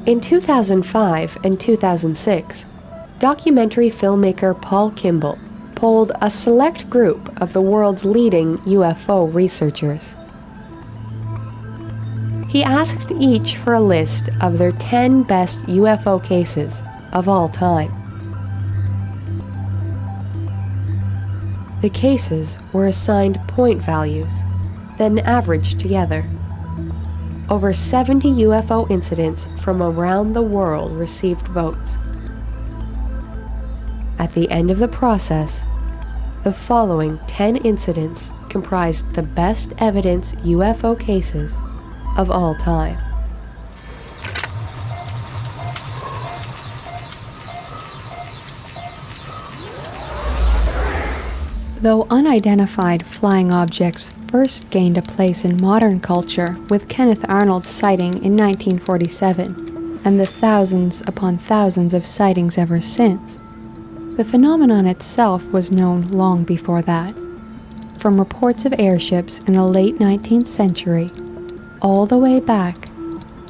In 2005 and 2006, documentary filmmaker Paul Kimball polled a select group of the world's leading UFO researchers. He asked each for a list of their 10 best UFO cases of all time. The cases were assigned point values, then averaged together. Over 70 UFO incidents from around the world received votes. At the end of the process, the following 10 incidents comprised the best evidence UFO cases of all time. Though unidentified flying objects first gained a place in modern culture with Kenneth Arnold's sighting in 1947, and the thousands upon thousands of sightings ever since, the phenomenon itself was known long before that, from reports of airships in the late 19th century all the way back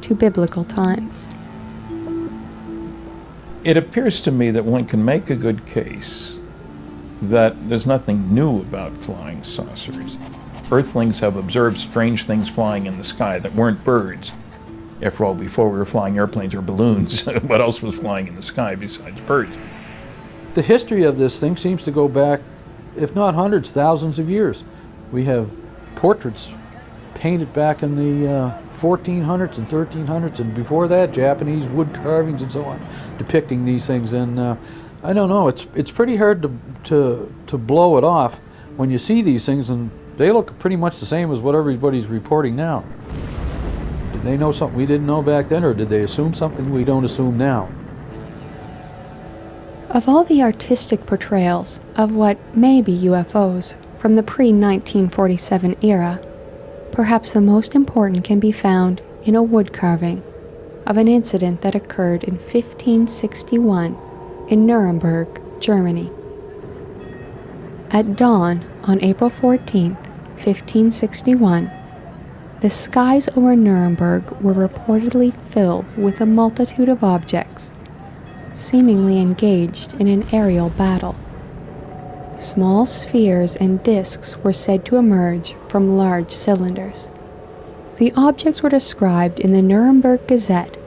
to biblical times. It appears to me that one can make a good case that there's nothing new about flying saucers. Earthlings have observed strange things flying in the sky that weren't birds. After all, before we were flying airplanes or balloons, what else was flying in the sky besides birds? The history of this thing seems to go back, if not hundreds, thousands of years. We have portraits painted back in the 1400s and 1300s, and before that, Japanese wood carvings and so on, depicting these things. And I don't know, it's pretty hard to blow it off when you see these things, and they look pretty much the same as what everybody's reporting now. Did they know something we didn't know back then, or did they assume something we don't assume now? Of all the artistic portrayals of what may be UFOs from the pre-1947 era, perhaps the most important can be found in a wood carving of an incident that occurred in 1561 in Nuremberg, Germany. At dawn on April 14, 1561, the skies over Nuremberg were reportedly filled with a multitude of objects, seemingly engaged in an aerial battle. Small spheres and disks were said to emerge from large cylinders. The objects were described in the Nuremberg Gazette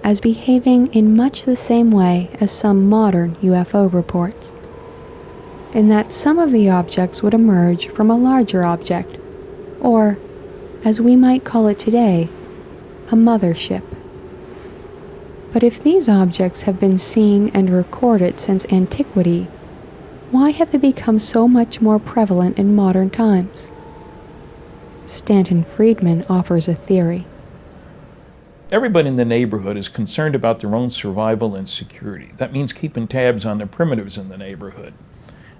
as behaving in much the same way as some modern UFO reports, in that some of the objects would emerge from a larger object, or, as we might call it today, a mothership. But if these objects have been seen and recorded since antiquity, why have they become so much more prevalent in modern times? Stanton Friedman offers a theory. Everybody in the neighborhood is concerned about their own survival and security. That means keeping tabs on the primitives in the neighborhood.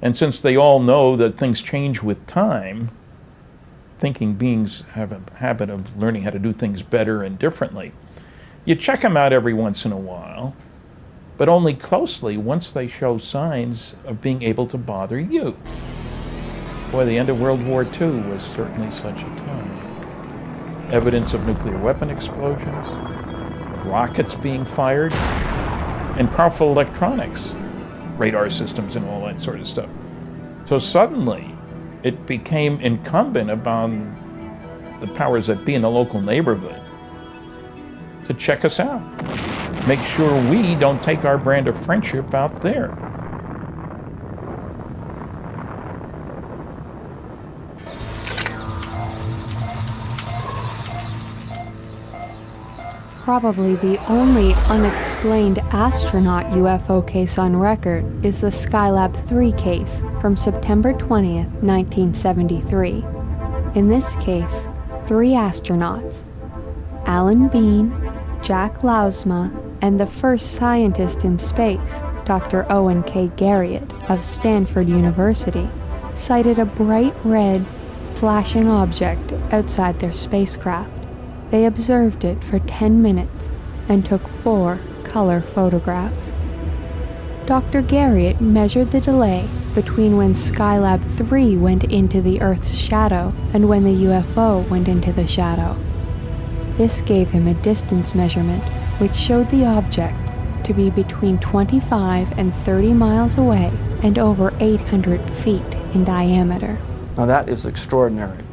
And since they all know that things change with time, thinking beings have a habit of learning how to do things better and differently. You check them out every once in a while, but only closely once they show signs of being able to bother you. Boy, the end of World War II was certainly such a time. Evidence of nuclear weapon explosions, rockets being fired, and powerful electronics, radar systems and all that sort of stuff. So suddenly, it became incumbent upon the powers that be in the local neighborhood to check us out. Make sure we don't take our brand of friendship out there. Probably the only unexplained astronaut UFO case on record is the Skylab 3 case from September 20th, 1973. In this case, 3 astronauts, Alan Bean, Jack Lausma, and the first scientist in space, Dr. Owen K. Garriott of Stanford University, sighted a bright red, flashing object outside their spacecraft. They observed it for 10 minutes and took 4 color photographs. Dr. Garriott measured the delay between when Skylab 3 went into the Earth's shadow and when the UFO went into the shadow. This gave him a distance measurement which showed the object to be between 25 and 30 miles away and over 800 feet in diameter. Now that is extraordinary.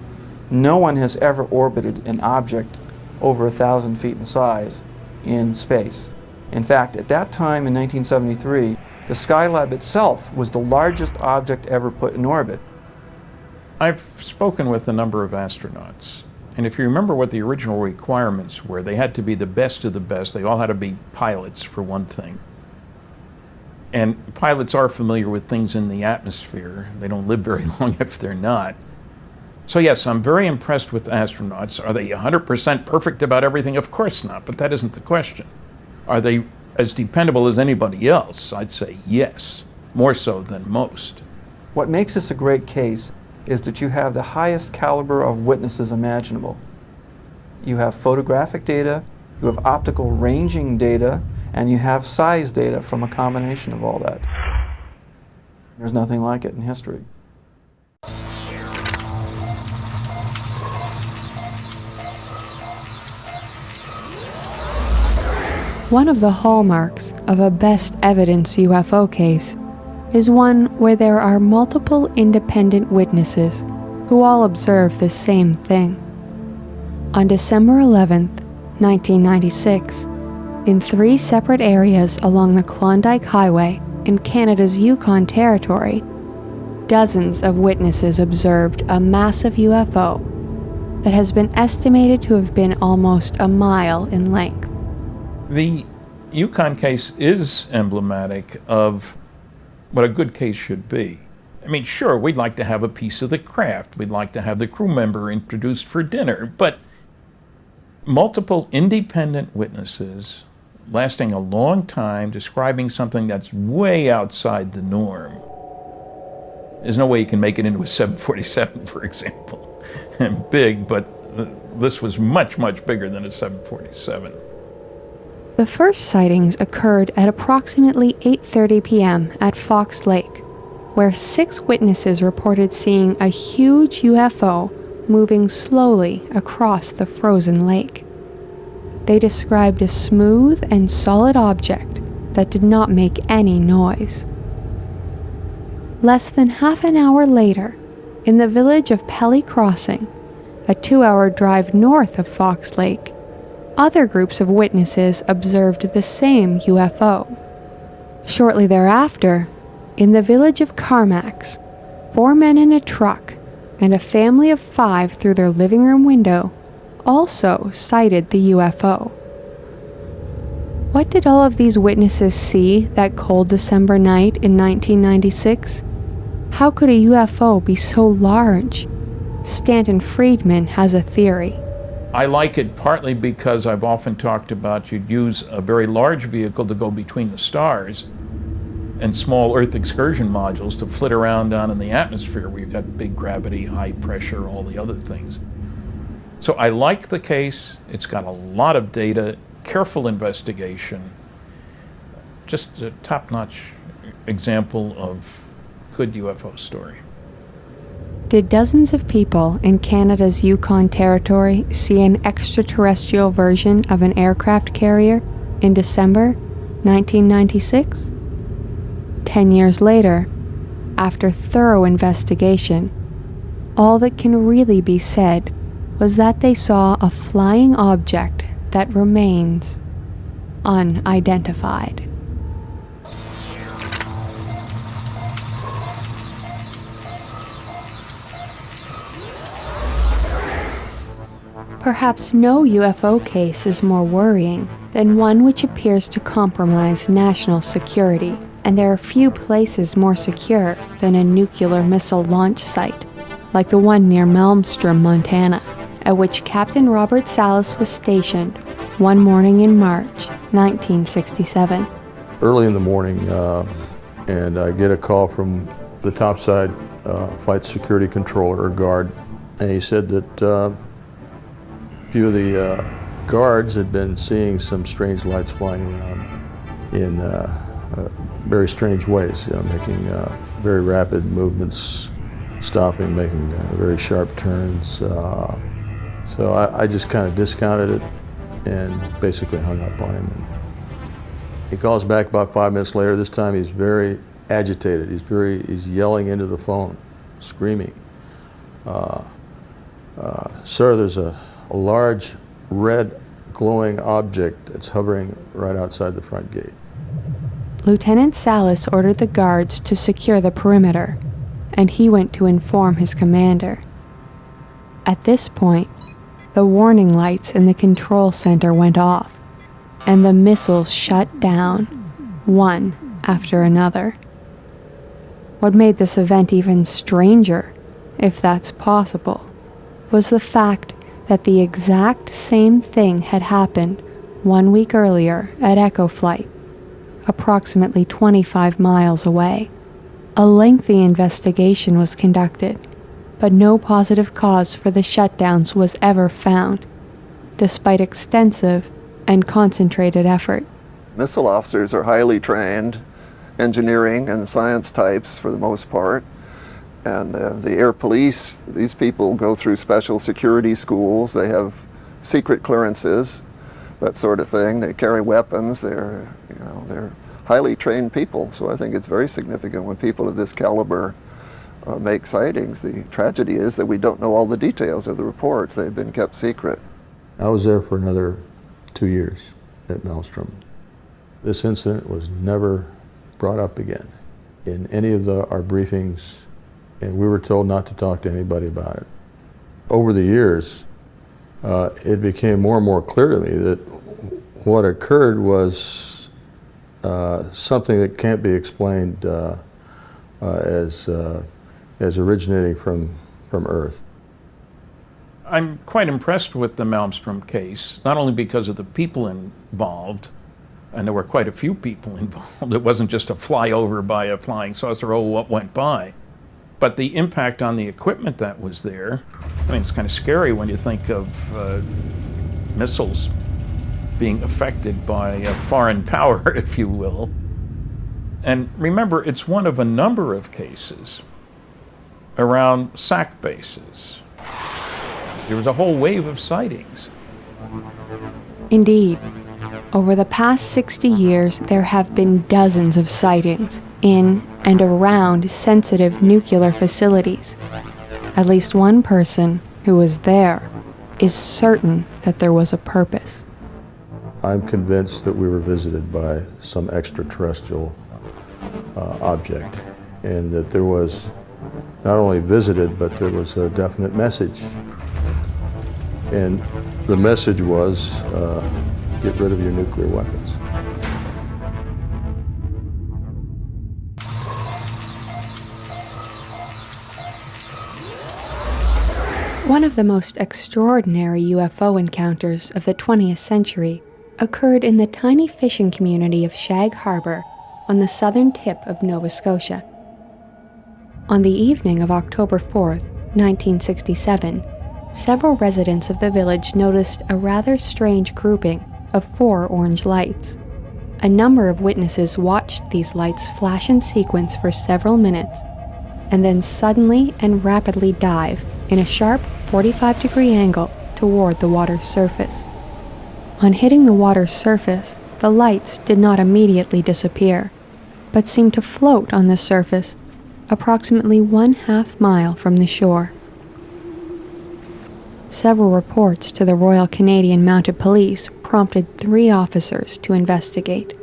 No one has ever orbited an object over 1,000 feet in size in space. In fact, at that time in 1973, the Skylab itself was the largest object ever put in orbit. I've spoken with a number of astronauts, and if you remember what the original requirements were, they had to be the best of the best. They all had to be pilots, for one thing. And pilots are familiar with things in the atmosphere. They don't live very long if they're not. So yes, I'm very impressed with astronauts. Are they 100% perfect about everything? Of course not, but that isn't the question. Are they as dependable as anybody else? I'd say yes, more so than most. What makes this a great case is that you have the highest caliber of witnesses imaginable. You have photographic data, you have optical ranging data, and you have size data from a combination of all that. There's nothing like it in history. One of the hallmarks of a best evidence UFO case is one where there are multiple independent witnesses who all observe the same thing. On December 11, 1996, in 3 separate areas along the Klondike Highway in Canada's Yukon Territory, dozens of witnesses observed a massive UFO that has been estimated to have been almost a mile in length. The Yukon case is emblematic of what a good case should be. I mean, sure, we'd like to have a piece of the craft. We'd like to have the crew member introduced for dinner, but multiple independent witnesses lasting a long time describing something that's way outside the norm. There's no way you can make it into a 747, for example. And big, but this was much, much bigger than a 747. The first sightings occurred at approximately 8:30 p.m. at Fox Lake, where 6 witnesses reported seeing a huge UFO moving slowly across the frozen lake. They described a smooth and solid object that did not make any noise. Less than half an hour later, in the village of Pelly Crossing, a 2-hour drive north of Fox Lake, other groups of witnesses observed the same UFO. Shortly thereafter, in the village of Carmax, 4 men in a truck and a family of 5 through their living room window also sighted the UFO. What did all of these witnesses see that cold December night in 1996? How could a UFO be so large? Stanton Friedman has a theory. I like it partly because I've often talked about you'd use a very large vehicle to go between the stars and small Earth excursion modules to flit around down in the atmosphere where you've got big gravity, high pressure, all the other things. So I like the case. It's got a lot of data, careful investigation, just a top-notch example of good UFO story. Did dozens of people in Canada's Yukon Territory see an extraterrestrial version of an aircraft carrier in December 1996? 10 years later, after thorough investigation, all that can really be said was that they saw a flying object that remains unidentified. Perhaps no UFO case is more worrying than one which appears to compromise national security, and there are few places more secure than a nuclear missile launch site, like the one near Malmstrom, Montana, at which Captain Robert Salas was stationed one morning in March 1967. Early in the morning, and I get a call from the topside flight security controller or guard, and he said that few of the guards had been seeing some strange lights flying around in very strange ways, making very rapid movements, stopping, making very sharp turns. So I just kind of discounted it and basically hung up on him. And he calls back about 5 minutes later. This time he's very agitated. He's yelling into the phone, screaming. Sir, there's a large red glowing object that's hovering right outside the front gate. Lieutenant Salas ordered the guards to secure the perimeter, and he went to inform his commander. At this point, the warning lights in the control center went off, and the missiles shut down, one after another. What made this event even stranger, if that's possible, was the fact that the exact same thing had happened 1 week earlier at Echo Flight, approximately 25 miles away. A lengthy investigation was conducted, but no positive cause for the shutdowns was ever found, despite extensive and concentrated effort. Missile officers are highly trained, engineering and science types for the most part. And the air police, these people go through special security schools. They have secret clearances, that sort of thing. They carry weapons. They're highly trained people. So I think it's very significant when people of this caliber make sightings. The tragedy is that we don't know all the details of the reports. They've been kept secret. I was there for another 2 years at Maelstrom. This incident was never brought up again in any of our briefings, and we were told not to talk to anybody about it. Over the years, it became more and more clear to me that what occurred was something that can't be explained as originating from Earth. I'm quite impressed with the Malmstrom case, not only because of the people involved, and there were quite a few people involved. It wasn't just a flyover by a flying saucer, what went by. But the impact on the equipment that was there, I mean, it's kind of scary when you think of missiles being affected by a foreign power, if you will. And remember, it's one of a number of cases around SAC bases. There was a whole wave of sightings. Indeed, over the past 60 years, there have been dozens of sightings in and around sensitive nuclear facilities. At least one person who was there is certain that there was a purpose. I'm convinced that we were visited by some extraterrestrial object, and that there was not only visited, but there was a definite message. And the message was, get rid of your nuclear weapons. One of the most extraordinary UFO encounters of the 20th century occurred in the tiny fishing community of Shag Harbor on the southern tip of Nova Scotia. On the evening of October 4th, 1967, several residents of the village noticed a rather strange grouping of 4 orange lights. A number of witnesses watched these lights flash in sequence for several minutes, and then suddenly and rapidly dive in a sharp 45-degree angle toward the water's surface. On hitting the water's surface, the lights did not immediately disappear, but seemed to float on the surface approximately 1/2 mile from the shore. Several reports to the Royal Canadian Mounted Police prompted 3 officers to investigate.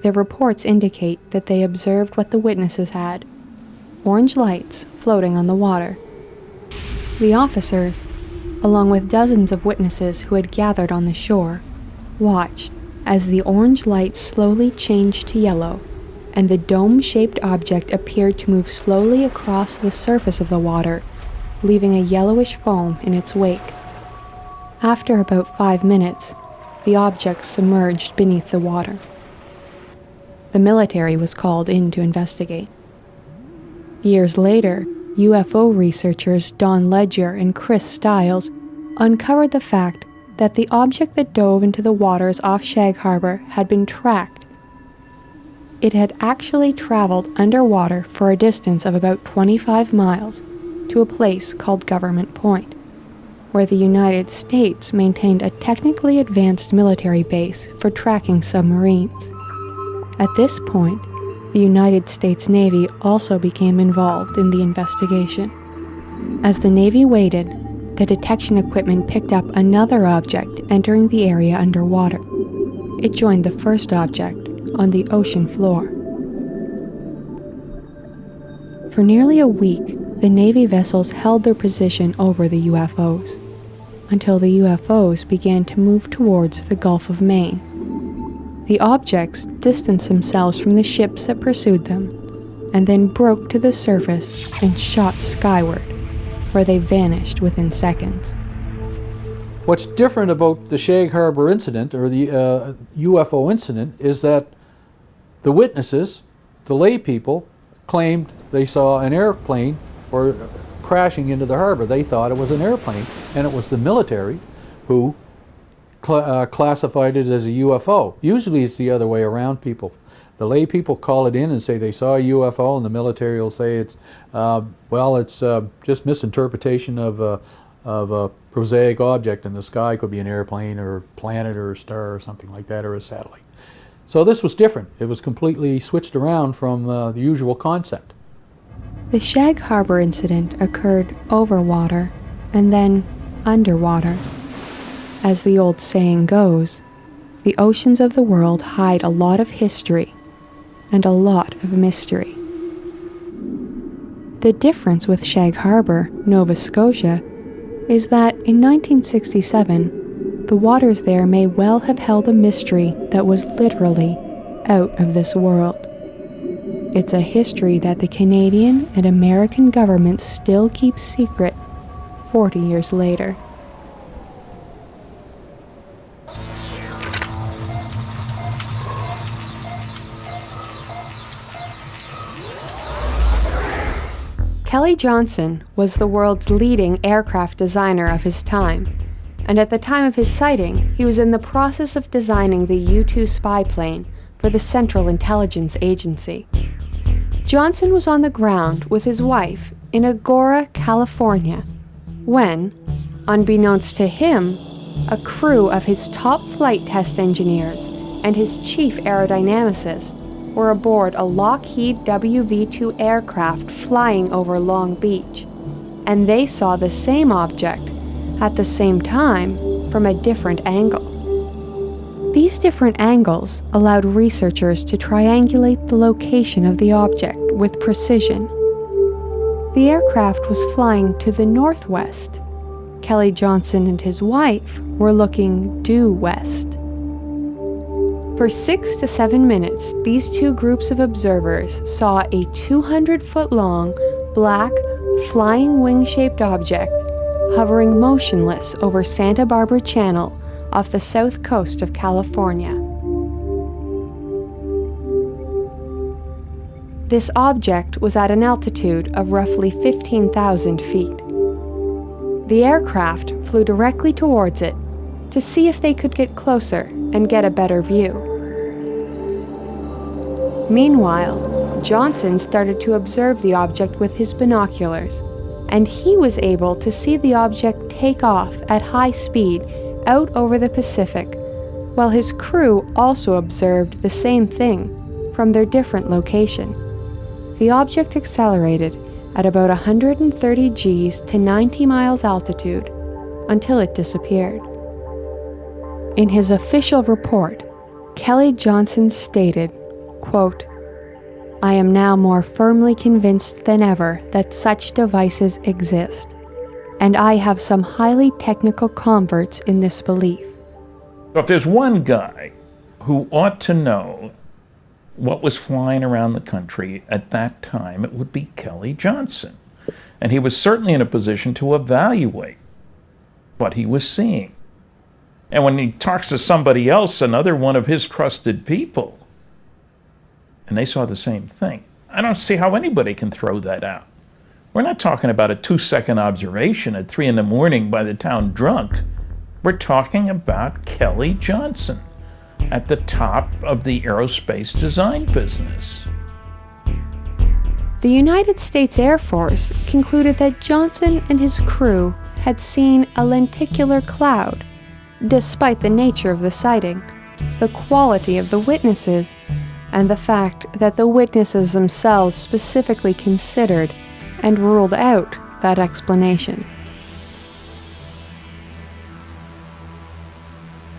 Their reports indicate that they observed what the witnesses had: orange lights floating on the water. The officers, along with dozens of witnesses who had gathered on the shore, watched as the orange light slowly changed to yellow, and the dome-shaped object appeared to move slowly across the surface of the water, leaving a yellowish foam in its wake. After about 5 minutes, the object submerged beneath the water. The military was called in to investigate. Years later, UFO researchers Don Ledger and Chris Stiles uncovered the fact that the object that dove into the waters off Shag Harbor had been tracked. It had actually traveled underwater for a distance of about 25 miles to a place called Government Point. where the United States maintained a technically advanced military base for tracking submarines. At this point, the United States Navy also became involved in the investigation. As the Navy waited, the detection equipment picked up another object entering the area underwater. It joined the first object on the ocean floor. For nearly a week, the Navy vessels held their position over the UFOs, until the UFOs began to move towards the Gulf of Maine. The objects distanced themselves from the ships that pursued them, and then broke to the surface and shot skyward, where they vanished within seconds. What's different about the Shag Harbor incident, or the UFO incident, is that the witnesses, the lay people, claimed they saw an airplane or crashing into the harbor. They thought it was an airplane, and it was the military who classified it as a UFO. Usually it's the other way around, people. The lay people call it in and say they saw a UFO, and the military will say it's, it's just misinterpretation of a prosaic object in the sky. It could be an airplane or a planet or a star or something like that, or a satellite. So this was different. It was completely switched around from the usual concept. The Shag Harbor incident occurred over water and then underwater. As the old saying goes, the oceans of the world hide a lot of history and a lot of mystery. The difference with Shag Harbor, Nova Scotia, is that in 1967, the waters there may well have held a mystery that was literally out of this world. It's a history that the Canadian and American governments still keep secret 40 years later. Kelly Johnson was the world's leading aircraft designer of his time, and at the time of his sighting, he was in the process of designing the U-2 spy plane for the Central Intelligence Agency. Johnson was on the ground with his wife in Agoura, California, when, unbeknownst to him, a crew of his top flight test engineers and his chief aerodynamicist were aboard a Lockheed WV-2 aircraft flying over Long Beach, and they saw the same object at the same time from a different angle. These different angles allowed researchers to triangulate the location of the object with precision. The aircraft was flying to the northwest. Kelly Johnson and his wife were looking due west. For 6 to 7 minutes, these two groups of observers saw a 200-foot-long, black, flying wing-shaped object hovering motionless over Santa Barbara Channel off the south coast of California. This object was at an altitude of roughly 15,000 feet. The aircraft flew directly towards it to see if they could get closer and get a better view. Meanwhile, Johnson started to observe the object with his binoculars, and he was able to see the object take off at high speed out over the Pacific, while his crew also observed the same thing from their different location. The object accelerated at about 130 Gs to 90 miles altitude until it disappeared. In his official report, Kelly Johnson stated, quote, "I am now more firmly convinced than ever that such devices exist, and I have some highly technical converts in this belief." So if there's one guy who ought to know what was flying around the country at that time, it would be Kelly Johnson. And he was certainly in a position to evaluate what he was seeing. And when he talks to somebody else, another one of his trusted people, and they saw the same thing, I don't see how anybody can throw that out. We're not talking about a 2-second observation at 3 a.m. by the town drunk. We're talking about Kelly Johnson at the top of the aerospace design business. The United States Air Force concluded that Johnson and his crew had seen a lenticular cloud. Despite the nature of the sighting, the quality of the witnesses, and the fact that the witnesses themselves specifically considered and ruled out that explanation.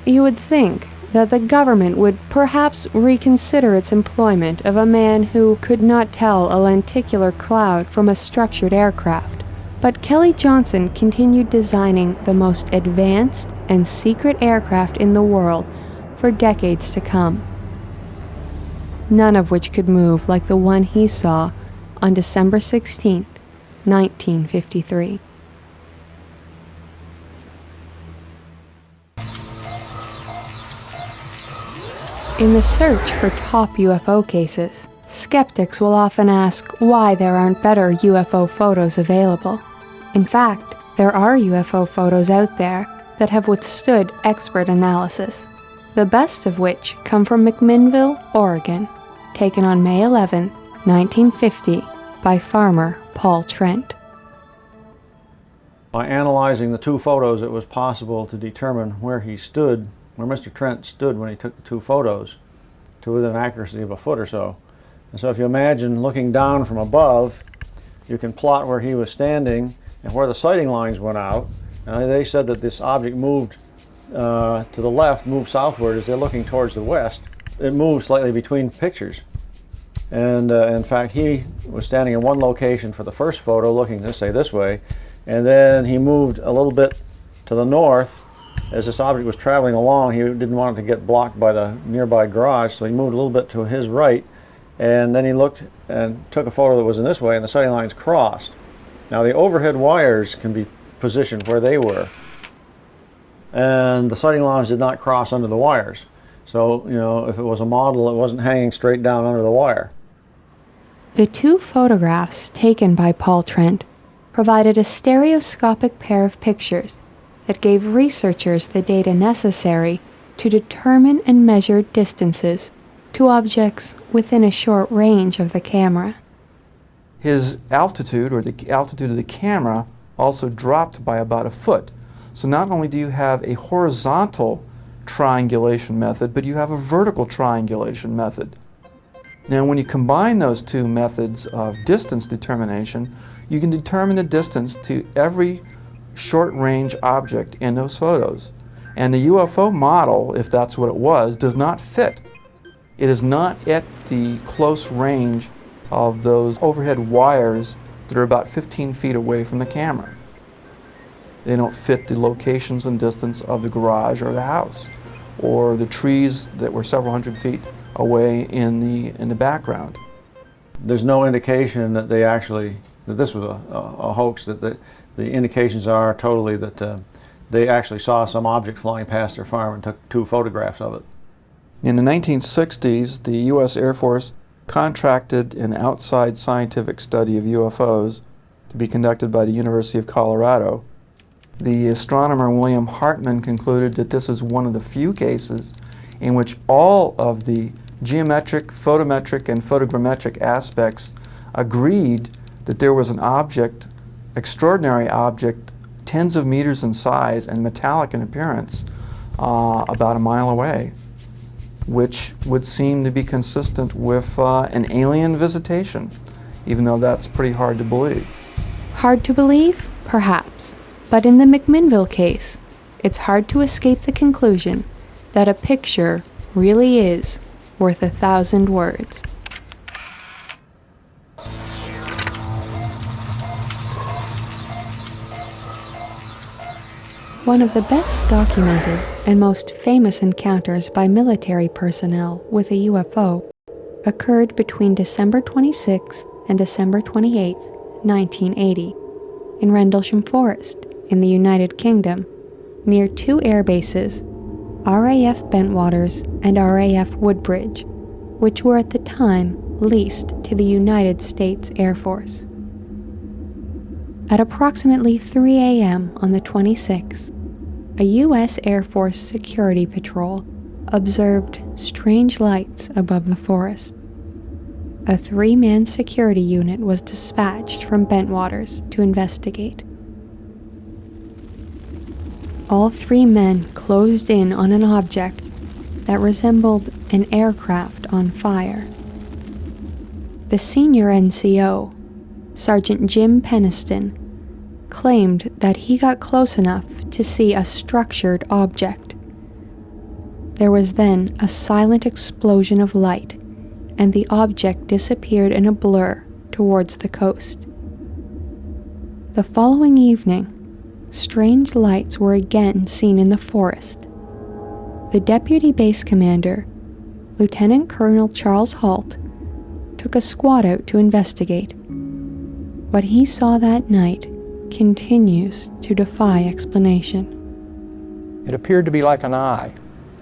You would think that the government would perhaps reconsider its employment of a man who could not tell a lenticular cloud from a structured aircraft, but Kelly Johnson continued designing the most advanced and secret aircraft in the world for decades to come, none of which could move like the one he saw on December 16, 1953. In the search for top UFO cases, skeptics will often ask why there aren't better UFO photos available. In fact, there are UFO photos out there that have withstood expert analysis, the best of which come from McMinnville, Oregon, taken on May 11, 1950, by farmer Paul Trent. By analyzing the two photos, it was possible to determine where Mr. Trent stood when he took the two photos, to within accuracy of a foot or so. And so if you imagine looking down from above, you can plot where he was standing and where the sighting lines went out. And they said that this object moved to the left, moved southward as they're looking towards the west. It moved slightly between pictures. And in fact, he was standing in one location for the first photo, looking, let's say, this way, and then he moved a little bit to the north. As this object was traveling along, he didn't want it to get blocked by the nearby garage, so he moved a little bit to his right, and then he looked and took a photo that was in this way, and the sighting lines crossed. Now the overhead wires can be positioned where they were, and the sighting lines did not cross under the wires. So, if it was a model, it wasn't hanging straight down under the wire. The two photographs taken by Paul Trent provided a stereoscopic pair of pictures that gave researchers the data necessary to determine and measure distances to objects within a short range of the camera. His altitude, or the altitude of the camera, also dropped by about a foot. So not only do you have a horizontal triangulation method, but you have a vertical triangulation method. Now when you combine those two methods of distance determination, you can determine the distance to every short-range object in those photos. And the UFO model, if that's what it was, does not fit. It is not at the close range of those overhead wires that are about 15 feet away from the camera. They don't fit the locations and distance of the garage or the house, or the trees that were several hundred feet away in the background. There's no indication that that this was a hoax. That the indications are totally that they actually saw some object flying past their farm and took two photographs of it. In the 1960s, the U.S. Air Force contracted an outside scientific study of UFOs to be conducted by the University of Colorado. The astronomer William Hartman concluded that this is one of the few cases in which all of the geometric, photometric, and photogrammetric aspects agreed that there was an object, extraordinary object, tens of meters in size and metallic in appearance, about a mile away, which would seem to be consistent with an alien visitation, even though that's pretty hard to believe. Hard to believe? Perhaps. But in the McMinnville case, it's hard to escape the conclusion that a picture really is worth 1,000 words. One of the best documented and most famous encounters by military personnel with a UFO occurred between December 26 and December 28, 1980, in Rendlesham Forest in the United Kingdom, near two air bases, RAF Bentwaters and RAF Woodbridge, which were at the time leased to the United States Air Force. At approximately 3 a.m. on the 26th, a U.S. Air Force security patrol observed strange lights above the forest. A 3-man security unit was dispatched from Bentwaters to investigate. all three men closed in on an object that resembled an aircraft on fire. The senior NCO, Sergeant Jim Peniston, claimed that he got close enough to see a structured object. There was then a silent explosion of light, and the object disappeared in a blur towards the coast. The following evening, strange lights were again seen in the forest. The deputy base commander, Lieutenant Colonel Charles Halt, took a squad out to investigate. What he saw that night continues to defy explanation. It appeared to be like an eye.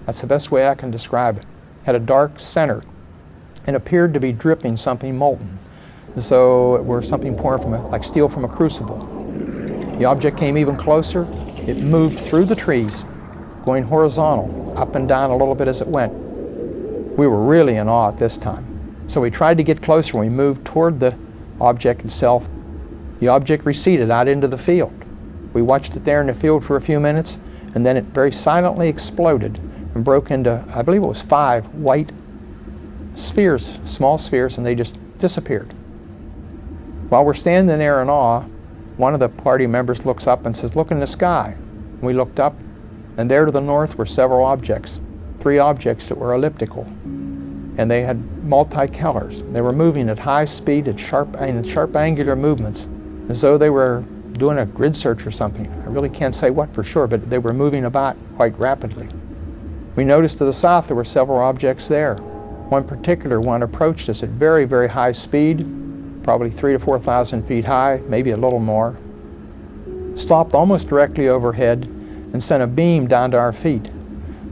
That's the best way I can describe it. Had a dark center and appeared to be dripping something molten, as though it were something pouring from like steel from a crucible. The object came even closer. It moved through the trees, going horizontal, up and down a little bit as it went. We were really in awe at this time. So we tried to get closer. We moved toward the object itself. The object receded out into the field. We watched it there in the field for a few minutes, and then it very silently exploded and broke into, I believe it was 5 white spheres, small spheres, and they just disappeared. While we're standing there in awe, one of the party members looks up and says, "Look in the sky." We looked up, and there to the north were several objects, 3 objects that were elliptical, and they had multi-colors. They were moving at high speed, at sharp angular movements, as though they were doing a grid search or something. I really can't say what for sure, but they were moving about quite rapidly. We noticed to the south there were several objects there. One particular one approached us at very, very high speed, probably 3,000 to 4,000 feet high, maybe a little more, stopped almost directly overhead and sent a beam down to our feet.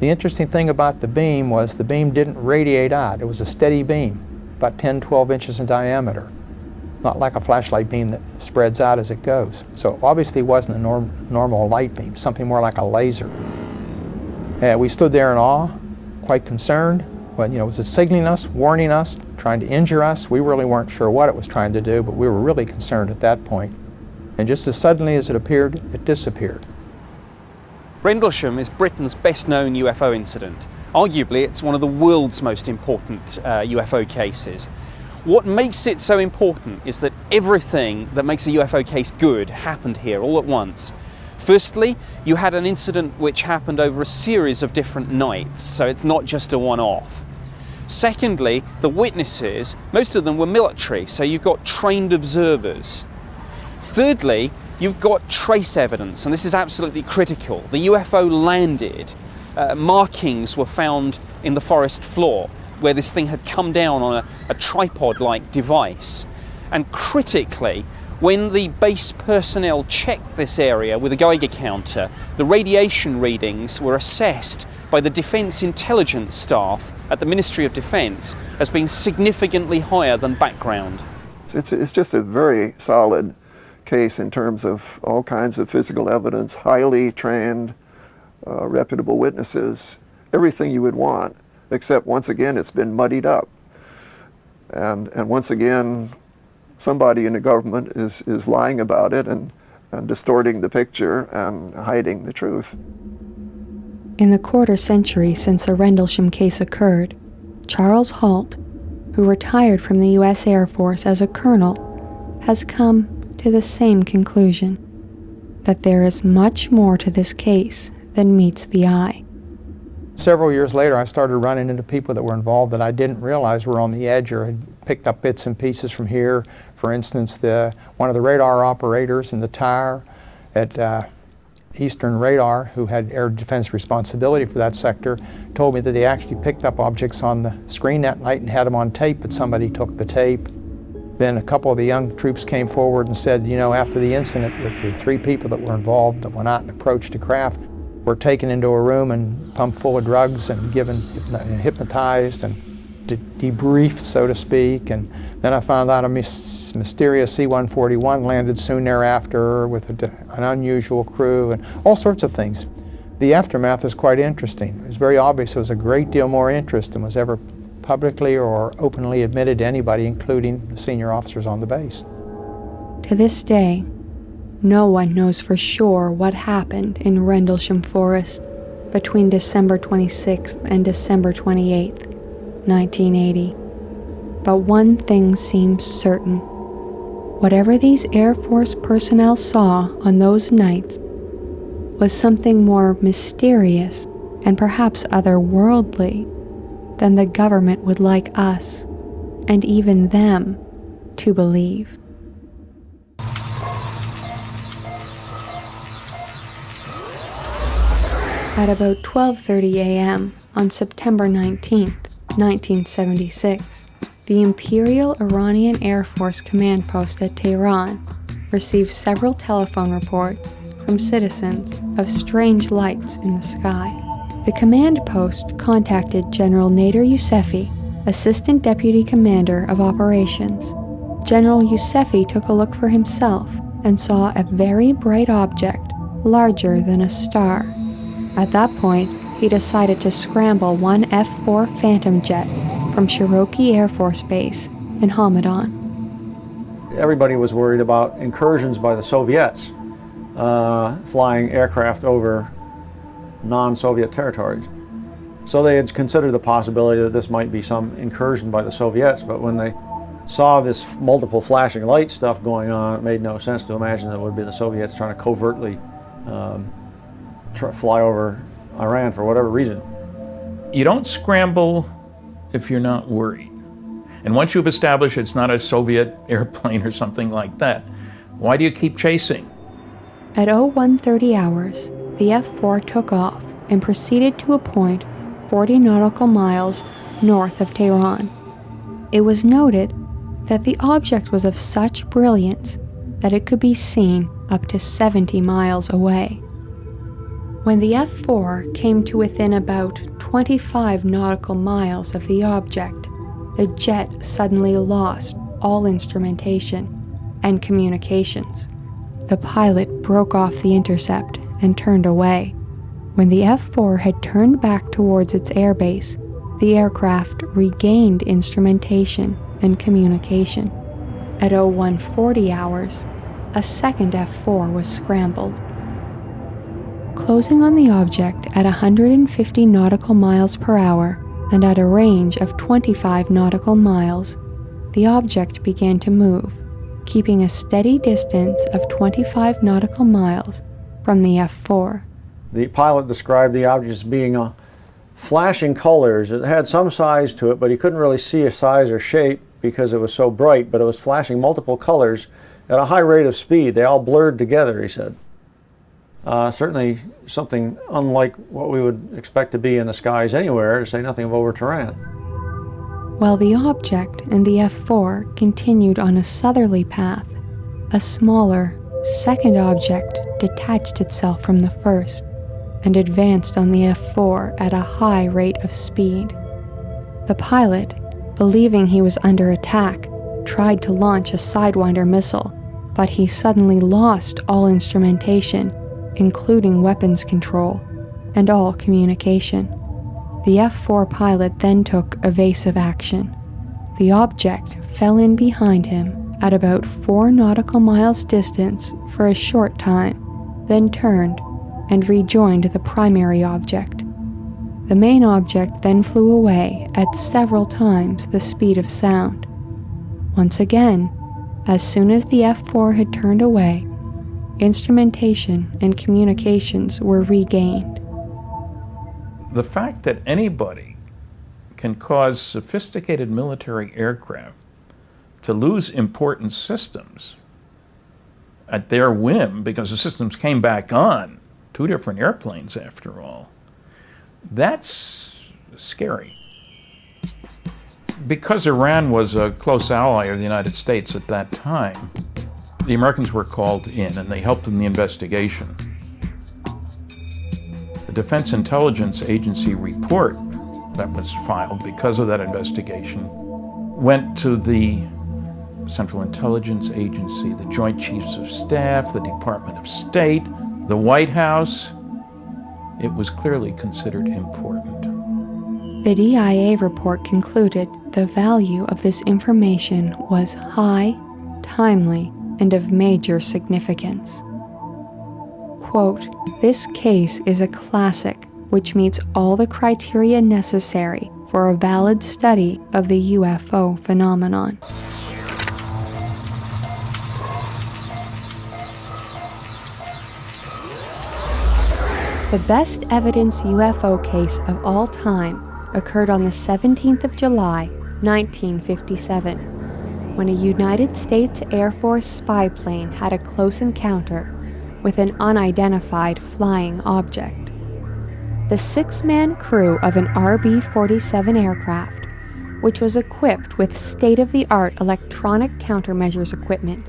The interesting thing about the beam was the beam didn't radiate out. It was a steady beam, about 10, 12 inches in diameter, not like a flashlight beam that spreads out as it goes. So obviously it wasn't a normal light beam, something more like a laser. We stood there in awe, quite concerned. Well, was it signaling us, warning us, trying to injure us? We really weren't sure what it was trying to do, but we were really concerned at that point. And just as suddenly as it appeared, it disappeared. Rendlesham is Britain's best-known UFO incident. Arguably, it's one of the world's most important UFO cases. What makes it so important is that everything that makes a UFO case good happened here all at once. Firstly, you had an incident which happened over a series of different nights, so it's not just a one-off. Secondly, the witnesses, most of them were military, so you've got trained observers. Thirdly, you've got trace evidence, and this is absolutely critical. The UFO landed. Markings were found in the forest floor, where this thing had come down on a tripod-like device. And critically, when the base personnel checked this area with a Geiger counter, the radiation readings were assessed by the Defence Intelligence staff at the Ministry of Defence as being significantly higher than background. It's just a very solid case in terms of all kinds of physical evidence, highly trained, reputable witnesses, everything you would want, except once again it's been muddied up. And once again, somebody in the government is lying about it and distorting the picture and hiding the truth. In the quarter century since the Rendlesham case occurred, Charles Halt, who retired from the U.S. Air Force as a colonel, has come to the same conclusion, that there is much more to this case than meets the eye. Several years later, I started running into people that were involved that I didn't realize were on the edge or had picked up bits and pieces from here. For instance, one of the radar operators in the tower at Eastern Radar, who had air defense responsibility for that sector, told me that they actually picked up objects on the screen that night and had them on tape, but somebody took the tape. Then a couple of the young troops came forward and said, after the incident, that the 3 people that were involved that went out and approached the craft were taken into a room and pumped full of drugs and hypnotized and debriefed, so to speak. And then I found out a mysterious C-141 landed soon thereafter with an unusual crew and all sorts of things. The aftermath is quite interesting. It was very obvious there was a great deal more interest than was ever publicly or openly admitted to anybody, including the senior officers on the base. To this day, No one knows for sure what happened in Rendlesham Forest between December 26th and December 28th, 1980. But one thing seems certain. Whatever these Air Force personnel saw on those nights was something more mysterious and perhaps otherworldly than the government would like us, and even them, to believe. At about 12:30 a.m. on September 19th, 1976, the Imperial Iranian Air Force command post at Tehran received several telephone reports from citizens of strange lights in the sky. The command post contacted General Nader Yousefi, Assistant Deputy Commander of Operations. General Yousefi took a look for himself and saw a very bright object, larger than a star. At that point, he decided to scramble one F-4 Phantom jet from Cherokee Air Force Base in Hamadan. Everybody was worried about incursions by the Soviets flying aircraft over non-Soviet territories. So they had considered the possibility that this might be some incursion by the Soviets, but when they saw this multiple flashing light stuff going on, it made no sense to imagine that it would be the Soviets trying to covertly fly over Iran for whatever reason. You don't scramble if you're not worried. And once you've established it's not a Soviet airplane or something like that, why do you keep chasing? At 0130 hours, the F-4 took off and proceeded to a point 40 nautical miles north of Tehran. It was noted that the object was of such brilliance that it could be seen up to 70 miles away. When the F-4 came to within about 25 nautical miles of the object, the jet suddenly lost all instrumentation and communications. The pilot broke off the intercept and turned away. When the F-4 had turned back towards its airbase, the aircraft regained instrumentation and communication. At 0140 hours, a second F-4 was scrambled. Closing on the object at 150 nautical miles per hour and at a range of 25 nautical miles, the object began to move, keeping a steady distance of 25 nautical miles from the F-4. The pilot described the object as being flashing colors. It had some size to it, but he couldn't really see a size or shape because it was so bright, but it was flashing multiple colors at a high rate of speed. They all blurred together, he said. Certainly something unlike what we would expect to be in the skies anywhere, to say nothing of over Tehran. While the object and the F-4 continued on a southerly path, a smaller, second object detached itself from the first and advanced on the F-4 at a high rate of speed. The pilot, believing he was under attack, tried to launch a Sidewinder missile, but he suddenly lost all instrumentation, including weapons control, and all communication. The F-4 pilot then took evasive action. The object fell in behind him at about 4 nautical miles distance for a short time, then turned and rejoined the primary object. The main object then flew away at several times the speed of sound. Once again, as soon as the F-4 had turned away, instrumentation and communications were regained. The fact that anybody can cause sophisticated military aircraft to lose important systems at their whim, because the systems came back on, 2 different airplanes after all, that's scary. Because Iran was a close ally of the United States at that time, the Americans were called in and they helped in the investigation. The Defense Intelligence Agency report that was filed because of that investigation went to the Central Intelligence Agency, the Joint Chiefs of Staff, the Department of State, the White House. It was clearly considered important. The DIA report concluded the value of this information was high, timely, and of major significance. quote, "This case is a classic which meets all the criteria necessary for a valid study of the UFO phenomenon." The best evidence UFO case of all time occurred on the 17th of July, 1957, when a United States Air Force spy plane had a close encounter with an unidentified flying object. The 6-man crew of an RB-47 aircraft, which was equipped with state-of-the-art electronic countermeasures equipment,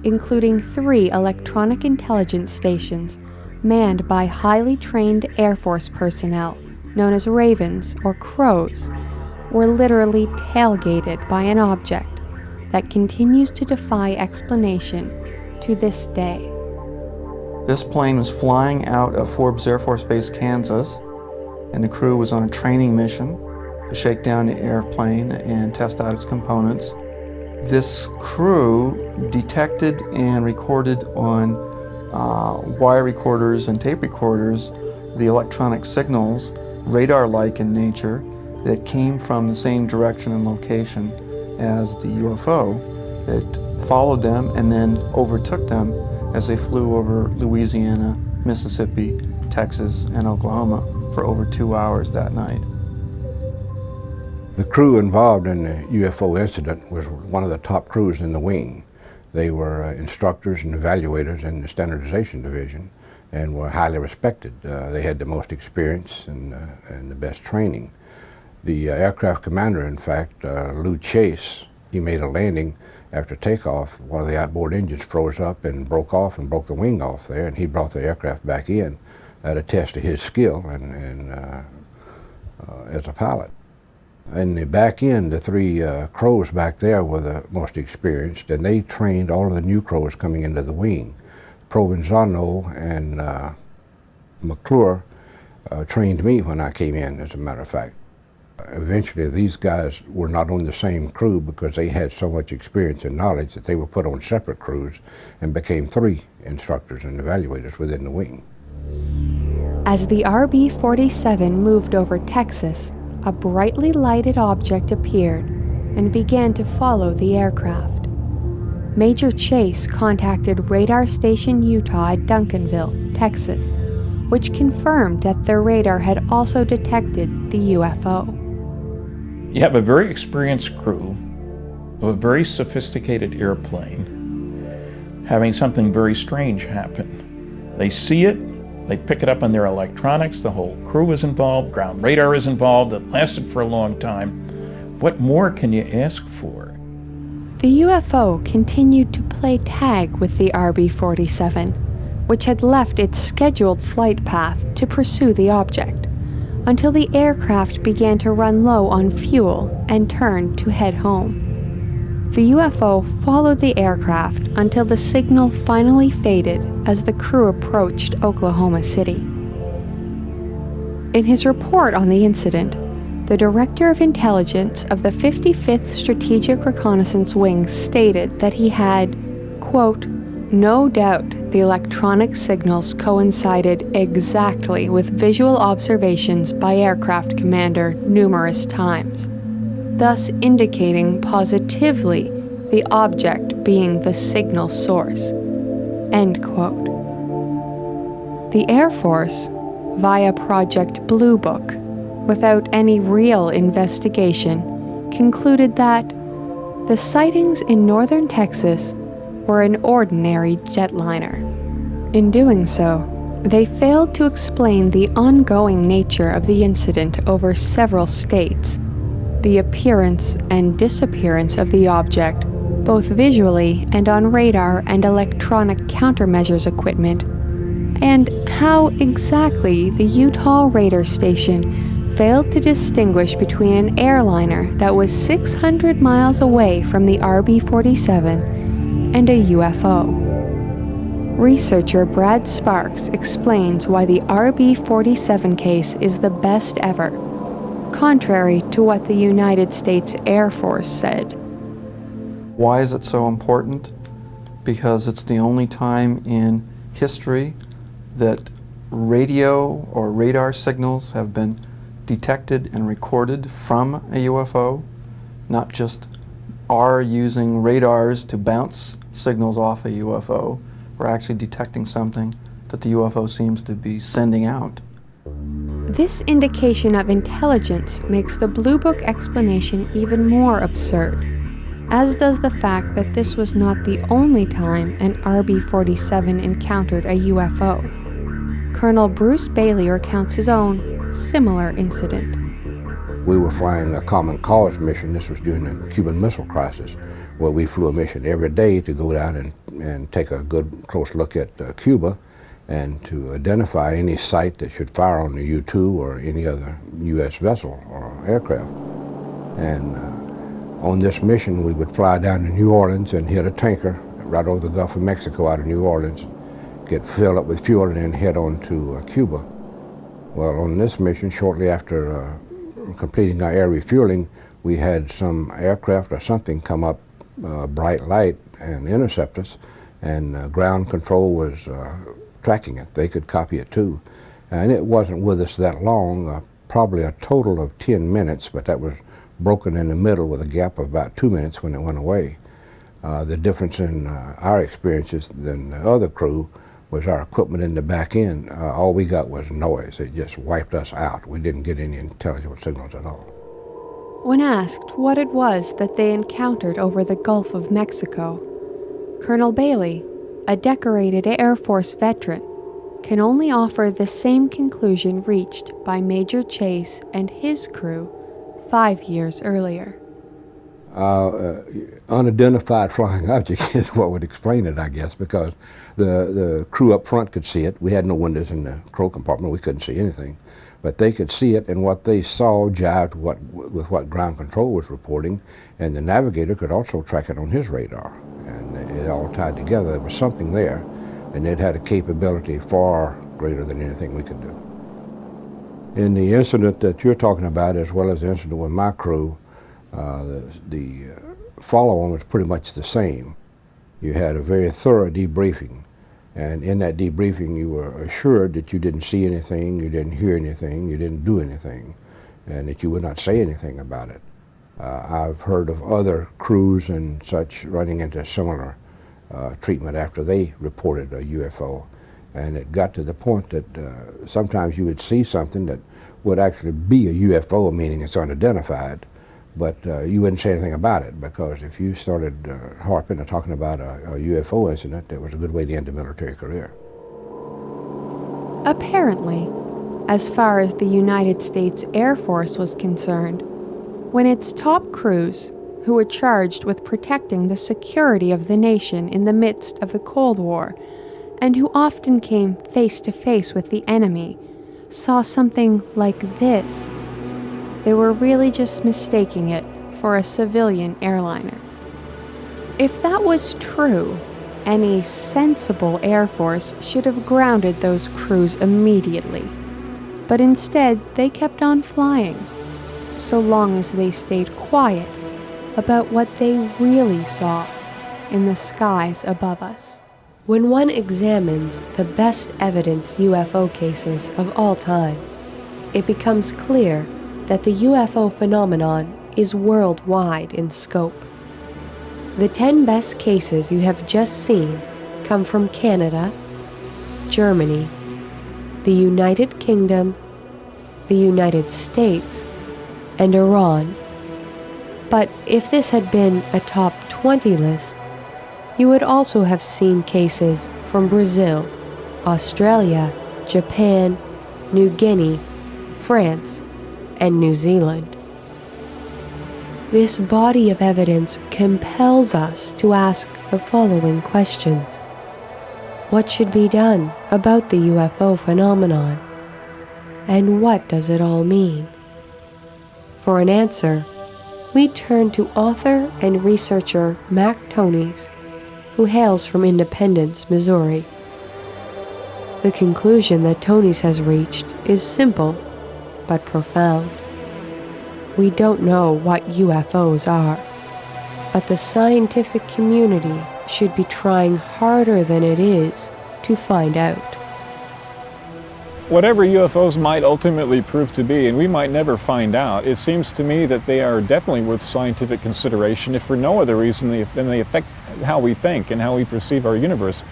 including 3 electronic intelligence stations manned by highly trained Air Force personnel known as Ravens or Crows, were literally tailgated by an object that continues to defy explanation to this day. This plane was flying out of Forbes Air Force Base, Kansas, and the crew was on a training mission to shake down the airplane and test out its components. This crew detected and recorded on wire recorders and tape recorders the electronic signals, radar-like in nature, that came from the same direction and location as the UFO. It followed them and then overtook them as they flew over Louisiana, Mississippi, Texas, and Oklahoma for over 2 hours that night. The crew involved in the UFO incident was one of the top crews in the wing. They were instructors and evaluators in the standardization division and were highly respected. They had the most experience and the best training. The aircraft commander, in fact, Lou Chase, he made a landing after takeoff. One of the outboard engines froze up and broke off and broke the wing off there, and he brought the aircraft back in to test his skill and as a pilot. In the back end, the 3 Crows back there were the most experienced, and they trained all of the new Crows coming into the wing. Provenzano and McClure trained me when I came in, as a matter of fact. Eventually, these guys were not on the same crew because they had so much experience and knowledge that they were put on separate crews and became 3 instructors and evaluators within the wing. As the RB-47 moved over Texas, a brightly lighted object appeared and began to follow the aircraft. Major Chase contacted Radar Station Utah at Duncanville, Texas, which confirmed that their radar had also detected the UFO. You have a very experienced crew of a very sophisticated airplane having something very strange happen. They see it, they pick it up on their electronics, the whole crew is involved, ground radar is involved, it lasted for a long time. What more can you ask for? The UFO continued to play tag with the RB-47, which had left its scheduled flight path to pursue the object, until the aircraft began to run low on fuel and turned to head home. The UFO followed the aircraft until the signal finally faded as the crew approached Oklahoma City. In his report on the incident, the Director of Intelligence of the 55th Strategic Reconnaissance Wing stated that he had, quote, "No doubt the electronic signals coincided exactly with visual observations by aircraft commander numerous times, thus indicating positively the object being the signal source." End quote. The Air Force, via Project Blue Book, without any real investigation, concluded that the sightings in northern Texas were an ordinary jetliner. In doing so, they failed to explain the ongoing nature of the incident over several states, the appearance and disappearance of the object, both visually and on radar and electronic countermeasures equipment, and how exactly the Utah radar station failed to distinguish between an airliner that was 600 miles away from the RB-47 and a UFO. Researcher Brad Sparks explains why the RB-47 case is the best ever, contrary to what the United States Air Force said. Why is it so important? Because it's the only time in history that radio or radar signals have been detected and recorded from a UFO, not just are using radars to bounce signals off a UFO. We're actually detecting something that the UFO seems to be sending out. This indication of intelligence makes the Blue Book explanation even more absurd, as does the fact that this was not the only time an RB-47 encountered a UFO. Colonel Bruce Bailey recounts his own similar incident. We were flying a Common Cause mission. This was during the Cuban Missile Crisis, where we flew a mission every day to go down and take a good close look at Cuba and to identify any site that should fire on the U-2 or any other U.S. vessel or aircraft. And on this mission, we would fly down to New Orleans and hit a tanker right over the Gulf of Mexico out of New Orleans, get filled up with fuel, and then head on to Cuba. Well, on this mission, shortly after completing our air refueling, we had some aircraft or something come up, bright light, and intercept us, and ground control was tracking it. They could copy it too. And it wasn't with us that long, probably a total of 10 minutes, but that was broken in the middle with a gap of about 2 minutes when it went away. The difference in our experiences than the other crew was our equipment in the back end. All we got was noise. It just wiped us out. We didn't get any intelligible signals at all. When asked what it was that they encountered over the Gulf of Mexico, Colonel Bailey, a decorated Air Force veteran, can only offer the same conclusion reached by Major Chase and his crew 5 years earlier. Unidentified flying object is what would explain it, I guess, because the crew up front could see it. We had no windows in the control compartment. We couldn't see anything. But they could see it, and what they saw jived with what ground control was reporting, and the navigator could also track it on his radar. And it all tied together. There was something there, and it had a capability far greater than anything we could do. In the incident that you're talking about, as well as the incident with my crew, the follow-on was pretty much the same. You had a very thorough debriefing, and in that debriefing you were assured that you didn't see anything, you didn't hear anything, you didn't do anything, and that you would not say anything about it. I've heard of other crews and such running into similar treatment after they reported a UFO, and it got to the point that sometimes you would see something that would actually be a UFO, meaning it's unidentified, but you wouldn't say anything about it, because if you started harping or talking about a UFO incident, it was a good way to end a military career. Apparently, as far as the United States Air Force was concerned, when its top crews, who were charged with protecting the security of the nation in the midst of the Cold War, and who often came face to face with the enemy, saw something like this, they were really just mistaking it for a civilian airliner. If that was true, any sensible Air Force should have grounded those crews immediately. But instead, they kept on flying, so long as they stayed quiet about what they really saw in the skies above us. When one examines the best evidence UFO cases of all time, it becomes clear that the UFO phenomenon is worldwide in scope. The 10 best cases you have just seen come from Canada, Germany, the United Kingdom, the United States, and Iran. But if this had been a top 20 list, you would also have seen cases from Brazil, Australia, Japan, New Guinea, France, and New Zealand. This body of evidence compels us to ask the following questions. What should be done about the UFO phenomenon? And what does it all mean? For an answer, we turn to author and researcher Mac Tonnies, who hails from Independence, Missouri. The conclusion that Tonnies has reached is simple but profound. We don't know what UFOs are, but the scientific community should be trying harder than it is to find out. whatever UFOs might ultimately prove to be, and we might never find out, it seems to me that they are definitely worth scientific consideration, if for no other reason than they affect how we think and how we perceive our universe.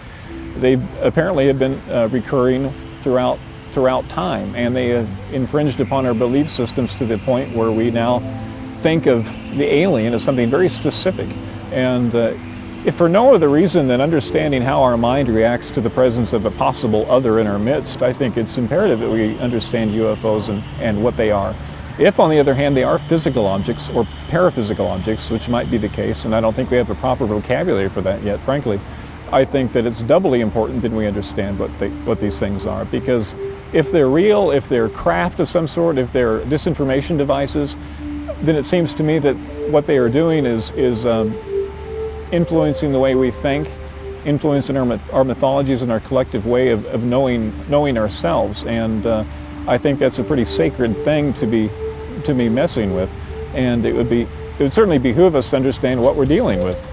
They apparently have been recurring throughout time, and they have infringed upon our belief systems to the point where we now think of the alien as something very specific. And if for no other reason than understanding how our mind reacts to the presence of a possible other in our midst, I think it's imperative that we understand UFOs and what they are. If, on the other hand, they are physical objects or paraphysical objects, which might be the case, and I don't think we have a proper vocabulary for that yet, frankly, I think that it's doubly important that we understand what these things are. Because if they're real, if they're craft of some sort, if they're disinformation devices, then it seems to me that what they are doing is influencing the way we think, influencing our mythologies and our collective way of knowing ourselves. And I think that's a pretty sacred thing to be messing with. And it would certainly behoove us to understand what we're dealing with.